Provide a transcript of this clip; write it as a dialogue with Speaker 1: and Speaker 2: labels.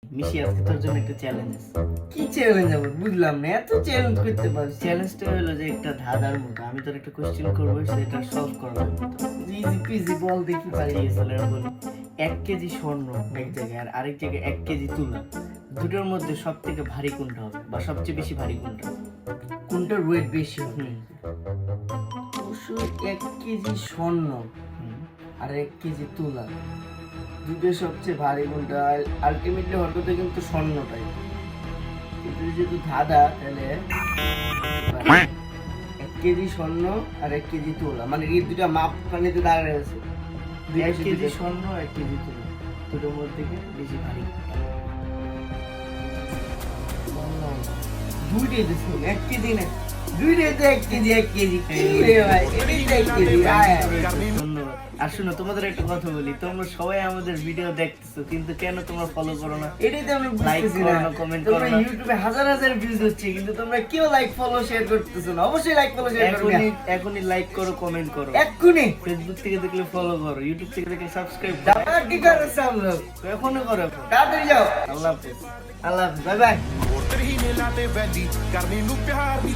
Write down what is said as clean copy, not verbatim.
Speaker 1: মিশি আজকে তোর জন্য একটা চ্যালেঞ্জ আছে।
Speaker 2: কি চ্যালেঞ্জ আবার বুঝলাম না, এত চ্যালেঞ্জ করতে পারছিস?
Speaker 1: চ্যালেঞ্জটা হলো যে একটা ধাঁধার মতো আমি তোর একটা কোশ্চেন করবো, সেটা সলভ করা লাগবে।
Speaker 2: ইজি পিজি বল দেখি পারি।
Speaker 1: ঠিক আছে, তাহলে আমি বলি 1 কেজি স্বর্ণ এক জায়গায় আর আরেক জায়গায় 1 কেজি তুলা, দুটোর মধ্যে সব থেকে ভারী কোনটা হবে বা সবচেয়ে বেশি ভারী কোনটা হবে?
Speaker 2: কোনটার ওয়েট বেশি হবে?
Speaker 1: হুম,
Speaker 2: অবশ্যই 1 কেজি স্বর্ণ
Speaker 1: হুম।
Speaker 2: আর 1 কেজি তুলা, দুটো সবচেয়ে ভারী কোনটা? আলটিমেটলি হঠাৎ কিন্তু স্বর্ণটাই, কিন্তু যেহেতু ধাঁধা তাহলে 1 কেজি স্বর্ণ আর 1 কেজি তুলা, মানে এই দুটা মাপ পানিতে দাঁড়ায় আছে।
Speaker 1: 1 কেজি স্বর্ণ 1 কেজি তুলা, দুটোর মধ্যে থেকে বেশি ভারী কোনটা?
Speaker 2: দুইটাই দিছি 1 কেজি না, দুইটাই তো 1 কেজি 1 কেজি কি রে ভাই, এটাই তো 1 কেজি। আয়
Speaker 1: ধন্যবাদ। আর শুনো, তোমাদের একটা কথা বলি, তোমরা সবাই আমাদের ভিডিও দেখতেছো কিন্তু কেন তোমরা ফলো করো না?
Speaker 2: এটাই তো আমি
Speaker 1: লাইক
Speaker 2: বুঝতেছি
Speaker 1: করো
Speaker 2: না,
Speaker 1: না, কমেন্ট করো
Speaker 2: তোমরা
Speaker 1: না।
Speaker 2: ইউটিউবে হাজার হাজার ভিউজ হচ্ছে কিন্তু তোমরা কেউ লাইক ফলো শেয়ার করতেছো না। অবশ্যই লাইক ফলো শেয়ার করবে
Speaker 1: এখনই লাইক করো, কমেন্ট করো।
Speaker 2: এক্ষুনি।
Speaker 1: ফেসবুক থেকে দেখলে ফলো করো, ইউটিউব থেকে দেখলে সাবস্ক্রাইব করো।
Speaker 2: দাদা কি করছে हम लोग?
Speaker 1: এখনই করো।
Speaker 2: তাড়াতাড়ি যাও।
Speaker 1: আল্লাহ হাফেজ।
Speaker 2: আল্লাহ হাফেজ, বাই বাই।
Speaker 3: ਹੋਰ ਤਰਹੀਨੇ ਲਾਤੇ ਵੈਲੀ ਕਰਨੀ ਨੂੰ ਪਿਆਰ ਦੀ